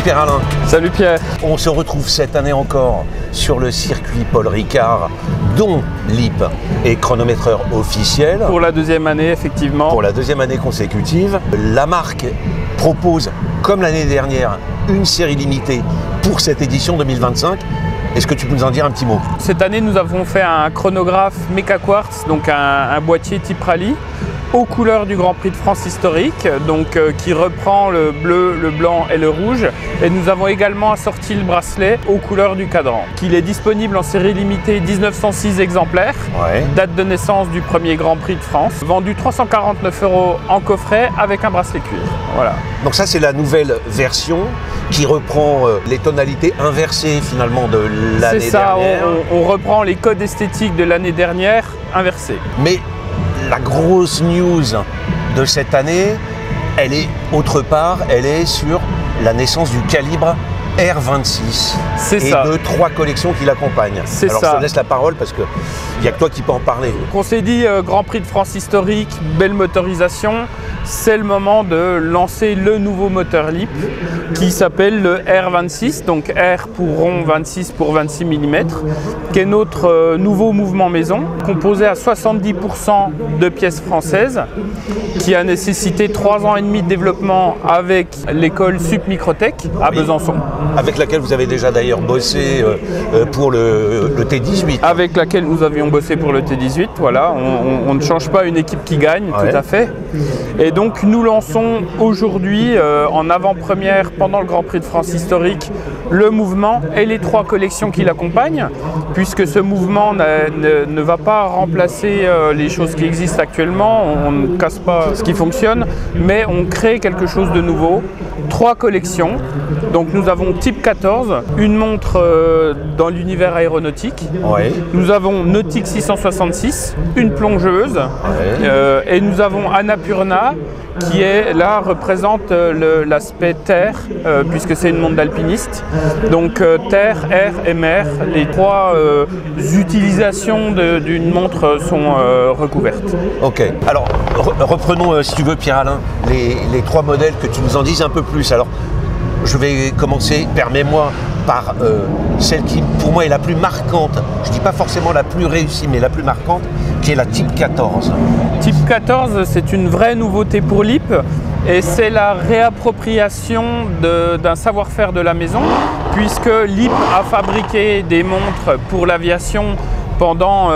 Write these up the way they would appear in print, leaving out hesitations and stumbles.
Pierre-Alain. Salut Pierre. On se retrouve cette année encore sur le circuit Paul Ricard, dont LIP est chronométreur officiel. Pour la deuxième année, effectivement. Pour la deuxième année consécutive. La marque propose, comme l'année dernière, une série limitée pour cette édition 2025. Est-ce que tu peux nous en dire un petit mot? Cette année, nous avons fait un chronographe Mecha Quartz, donc un boîtier type rallye, aux couleurs du Grand Prix de France historique, donc qui reprend le bleu, le blanc et le rouge. Et nous avons également assorti le bracelet aux couleurs du cadran. Il est disponible en série limitée 1906 exemplaires, date de naissance du premier Grand Prix de France, vendu 349 € en coffret avec un bracelet cuir. Voilà. Donc ça, c'est la nouvelle version qui reprend les tonalités inversées finalement de l'année dernière. C'est ça, on reprend les codes esthétiques de l'année dernière inversés. Mais la grosse news de cette année, elle est autre part, elle est sur la naissance du calibre R26 et de 3 collections qui l'accompagnent. Alors je te laisse la parole parce qu'il n'y a que toi qui peux en parler. On s'est dit Grand Prix de France historique, belle motorisation, c'est le moment de lancer le nouveau moteur LIP qui s'appelle le R26, donc R pour rond, 26 pour 26 mm, qui est notre nouveau mouvement maison, composé à 70% de pièces françaises, qui a nécessité 3 ans et demi de développement avec l'école Sup Microtech à Besançon. Avec laquelle vous avez déjà d'ailleurs bossé pour le T18. Avec laquelle nous avions bossé pour le T18, voilà. On ne change pas une équipe qui gagne, tout à fait. Et donc nous lançons aujourd'hui en avant-première pendant le Grand Prix de France historique le mouvement et les 3 collections qui l'accompagnent, puisque ce mouvement ne va pas remplacer les choses qui existent actuellement, on ne casse pas ce qui fonctionne, mais on crée quelque chose de nouveau. 3 collections, donc nous avons Type 14, une montre dans l'univers aéronautique, nous avons Nautique 666, une plongeuse, et nous avons Annapurna qui est là représente l'aspect terre, puisque c'est une montre d'alpiniste. Donc terre, air et mer, les 3 utilisations d'une montre sont recouvertes. Ok, alors reprenons si tu veux Pierre-Alain les 3 modèles, que tu nous en dises un peu plus. Alors je vais commencer, permets-moi, par celle qui pour moi est la plus marquante, je ne dis pas forcément la plus réussie mais la plus marquante, qui est la Type 14. Type 14, c'est une vraie nouveauté pour LIP et c'est la réappropriation d'un savoir-faire de la maison, puisque LIP a fabriqué des montres pour l'aviation pendant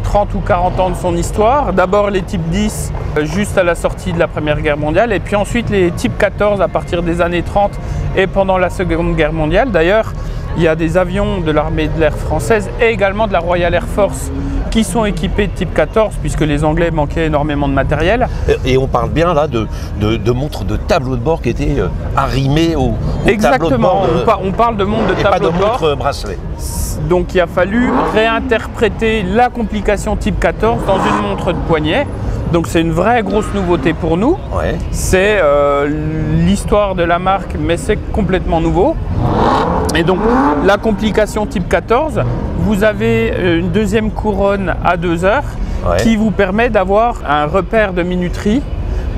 30 ou 40 ans de son histoire. D'abord les Type 10 juste à la sortie de la Première Guerre mondiale, et puis ensuite les Type 14 à partir des années 30 et pendant la Seconde Guerre mondiale. D'ailleurs, il y a des avions de l'armée de l'air française et également de la Royal Air Force qui sont équipés de Type 14, puisque les Anglais manquaient énormément de matériel. Et on parle bien là de montres de tableau de bord qui étaient arrimées au tableau de bord. Exactement, on parle de montres de tableau de bord. Et pas de montres bracelet. Donc il a fallu réinterpréter la complication Type 14 dans une montre de poignet. Donc c'est une vraie grosse nouveauté pour nous. C'est l'histoire de la marque, mais c'est complètement nouveau. Et donc la complication Type 14, vous avez une deuxième couronne à 2 heures qui vous permet d'avoir un repère de minuterie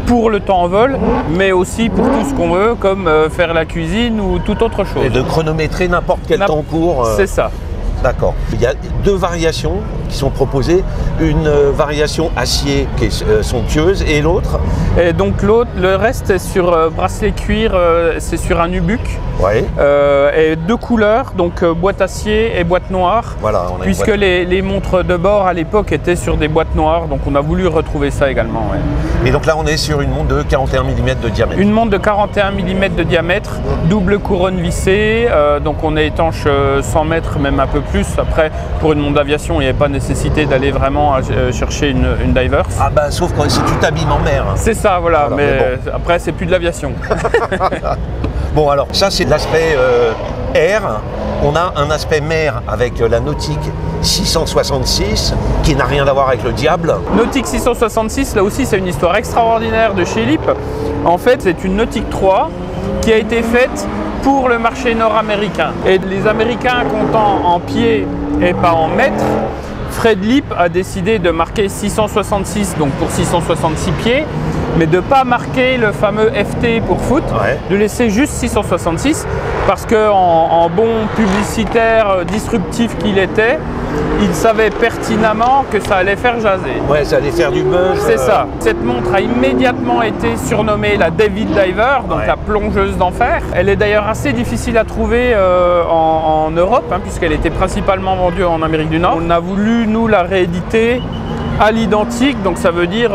pour le temps en vol, mais aussi pour tout ce qu'on veut, comme faire la cuisine ou toute autre chose. Et de chronométrer n'importe quel temps court. C'est ça. D'accord. Il y a 2 variations qui sont proposées. Une variation acier qui est somptueuse et l'autre. Et donc l'autre, le reste est sur bracelet cuir, c'est sur un nubuck. Et 2 couleurs, donc boîte acier et boîte noire. Voilà, puisque les montres de bord à l'époque étaient sur des boîtes noires, donc on a voulu retrouver ça également. Et donc là on est sur une montre de 41 mm de diamètre. Une montre de 41 mm de diamètre, double couronne vissée, donc on est étanche 100 mètres, même un peu plus. Après, pour une montre d'aviation, il n'y avait pas nécessité d'aller vraiment chercher une divers. Ah bah sauf quand si tu t'abîmes en mer. C'est ça, voilà, mais bon. Après c'est plus de l'aviation. Bon alors, ça c'est l'aspect air. On a un aspect mer avec la Nautique 666 qui n'a rien à voir avec le diable. Nautique 666, là aussi c'est une histoire extraordinaire de chez LIP. En fait, c'est une Nautique 3 qui a été faite pour le marché nord-américain. Et les Américains, comptant en pieds et pas en mètres, Fred Lip a décidé de marquer 666, donc pour 666 pieds, mais de ne pas marquer le fameux FT pour foot, de laisser juste 666, parce qu'en bon publicitaire disruptif qu'il était, il savait pertinemment que ça allait faire jaser. Ouais, ça allait faire du buzz. C'est ça. Cette montre a immédiatement été surnommée la David Diver, donc la plongeuse d'enfer. Elle est d'ailleurs assez difficile à trouver en Europe, puisqu'elle était principalement vendue en Amérique du Nord. On a voulu, nous, la rééditer à l'identique, donc ça veut dire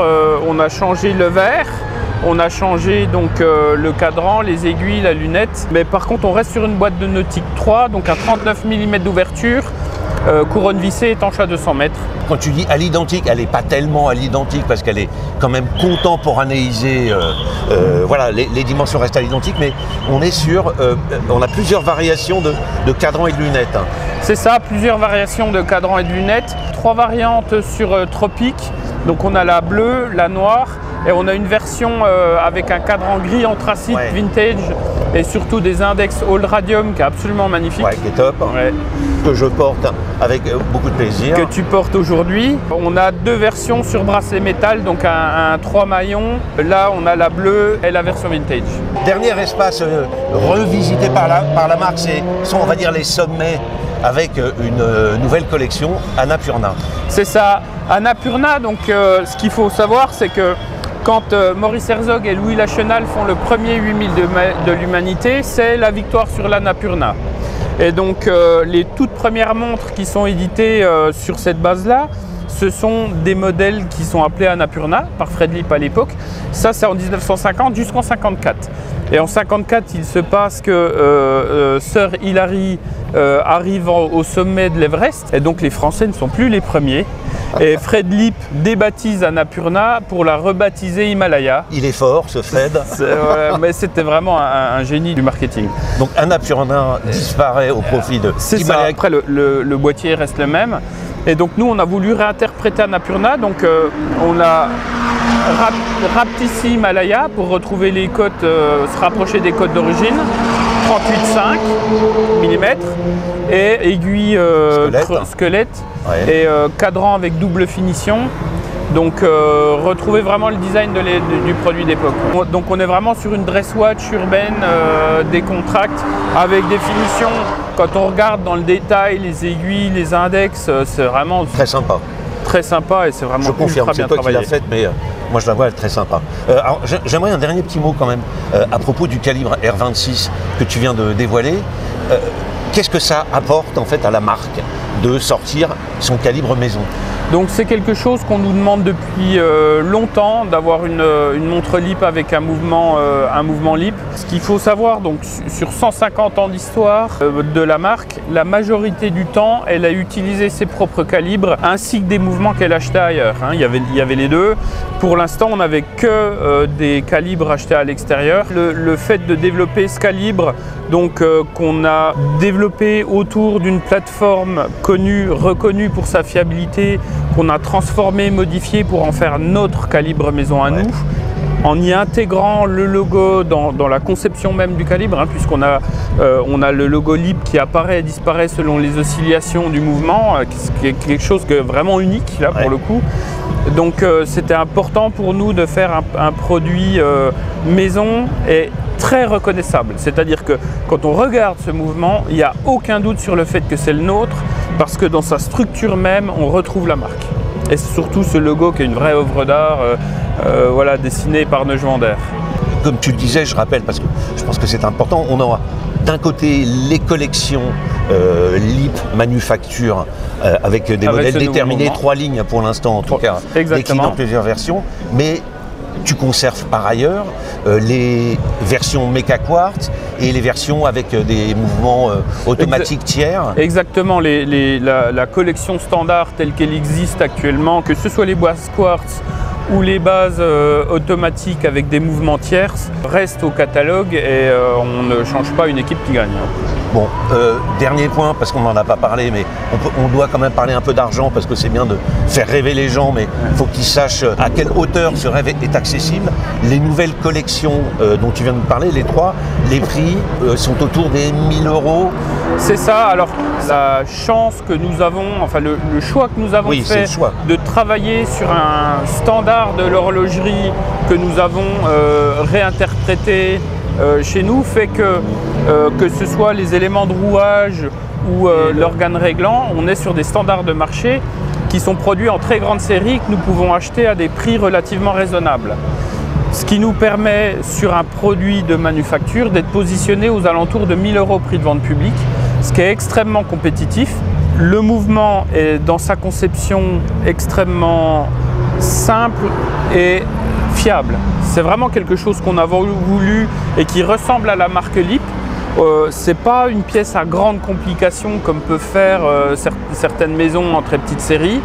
on a changé le verre, on a changé donc le cadran, les aiguilles, la lunette, mais par contre on reste sur une boîte de nautique 3, donc à 39 mm d'ouverture, couronne vissée, étanche à 200 mètres. Quand tu dis à l'identique, elle n'est pas tellement à l'identique parce qu'elle est quand même contemporanéisée. Voilà, les dimensions restent à l'identique, mais on est sur, on a plusieurs variations de cadran et de lunettes. C'est ça, plusieurs variations de cadran et de lunettes. 3 variantes sur Tropique, donc on a la bleue, la noire, et on a une version avec un cadran gris anthracite vintage et surtout des index All Radium qui est absolument magnifique. Ouais, qui est top, que je porte avec beaucoup de plaisir. Que tu portes aujourd'hui. On a 2 versions sur bracelet métal, donc un 3 maillons. Là, on a la bleue et la version vintage. Dernier espace revisité par la marque, sont on va dire les sommets avec une nouvelle collection, Annapurna. C'est ça, Annapurna, donc ce qu'il faut savoir, c'est que quand Maurice Herzog et Louis Lachenal font le premier 8000 de l'humanité, c'est la victoire sur l'Annapurna. Et donc les toutes premières montres qui sont éditées sur cette base-là, ce sont des modèles qui sont appelés Annapurna par Fred Lip à l'époque. Ça, c'est en 1950 jusqu'en 54. Et en 54, il se passe que Sir Hilary arrive au sommet de l'Everest. Et donc les Français ne sont plus les premiers. Et Fred Lip débaptise Annapurna pour la rebaptiser Himalaya. Il est fort, ce Fred. Mais c'était vraiment un génie du marketing. Donc Annapurna disparaît au profit de Himalaya. Après, le boîtier reste le même. Et donc nous, on a voulu réinterpréter Annapurna. Donc on a rapetissé Himalaya pour retrouver les cotes, se rapprocher des cotes d'origine. 38,5 mm et aiguille squelette et cadran avec double finition. Donc retrouver vraiment le design du produit d'époque. Donc on est vraiment sur une dress watch urbaine décontracte avec des finitions. Quand on regarde dans le détail les aiguilles, les index, c'est vraiment très sympa. Très sympa et c'est vraiment ultra bien travaillé. Je confirme, c'est toi qui l'as faite, mais moi je la vois, elle est très sympa. Alors j'aimerais un dernier petit mot quand même à propos du calibre R26 que tu viens de dévoiler. Qu'est-ce que ça apporte en fait à la marque de sortir son calibre maison? Donc c'est quelque chose qu'on nous demande depuis longtemps, d'avoir une montre Lip avec un mouvement Lip. Ce qu'il faut savoir, donc sur 150 ans d'histoire de la marque, la majorité du temps, elle a utilisé ses propres calibres ainsi que des mouvements qu'elle achetait ailleurs. Il y avait les deux. Pour l'instant, on n'avait que des calibres achetés à l'extérieur. Le fait de développer ce calibre, donc qu'on a développé autour d'une plateforme connue, reconnue pour sa fiabilité, qu'on a transformé, modifié pour en faire notre calibre maison à nous, en y intégrant le logo dans la conception même du calibre, puisqu'on a, on a le logo Lip qui apparaît et disparaît selon les oscillations du mouvement, qui est quelque chose de vraiment unique là pour le coup. Donc c'était important pour nous de faire un produit maison et très reconnaissable. C'est-à-dire que quand on regarde ce mouvement, il n'y a aucun doute sur le fait que c'est le nôtre, parce que dans sa structure même, on retrouve la marque. Et surtout ce logo qui est une vraie œuvre d'art voilà, dessinée par Neuschwander. Comme tu le disais, je rappelle, parce que je pense que c'est important, on aura d'un côté les collections Lip manufacture avec des modèles déterminés, 3 lignes pour l'instant en tout cas, déclinés dans plusieurs versions, mais tu conserves par ailleurs les versions Mecha Quartz et les versions avec des mouvements automatiques tiers. Exactement, la collection standard telle qu'elle existe actuellement, que ce soit les bases Quartz ou les bases automatiques avec des mouvements tierces, restent au catalogue et on ne change pas une équipe qui gagne. Bon, dernier point, parce qu'on n'en a pas parlé, mais on doit quand même parler un peu d'argent, parce que c'est bien de faire rêver les gens, mais il faut qu'ils sachent à quelle hauteur ce rêve est accessible. Les nouvelles collections dont tu viens de nous parler, les trois, les prix sont autour des 1000 €. C'est ça. Alors, la chance que nous avons, enfin le choix que nous avons fait de travailler sur un standard de l'horlogerie que nous avons réinterprété chez nous fait que ce soit les éléments de rouage ou l'organe réglant, on est sur des standards de marché qui sont produits en très grande série que nous pouvons acheter à des prix relativement raisonnables. Ce qui nous permet sur un produit de manufacture d'être positionné aux alentours de 1000 € prix de vente publique, ce qui est extrêmement compétitif. Le mouvement est dans sa conception extrêmement simple et fiable. C'est vraiment quelque chose qu'on a voulu et qui ressemble à la marque LIP. C'est pas une pièce à grande complication comme peuvent faire certaines maisons en très petite série.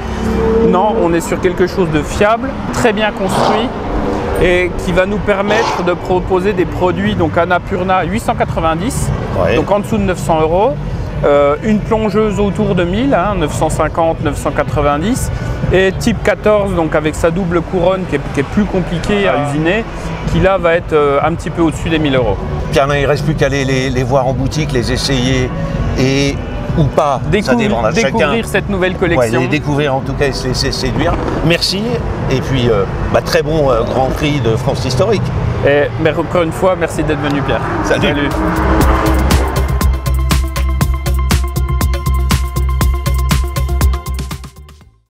Non, on est sur quelque chose de fiable, très bien construit et qui va nous permettre de proposer des produits donc Annapurna 890, donc en dessous de 900 €. Une plongeuse autour de 1000, 950, 990, et type 14, donc avec sa double couronne qui est plus compliquée à usiner, qui là va être un petit peu au-dessus des 1000 €. Pierre, il ne reste plus qu'à les voir en boutique, les essayer et ou pas, ça dépendra de chacun. Découvrir cette nouvelle collection. Les découvrir en tout cas et se laisser séduire. Merci et puis très bon Grand Prix de France historique. Mais encore une fois, merci d'être venu Pierre. Salut.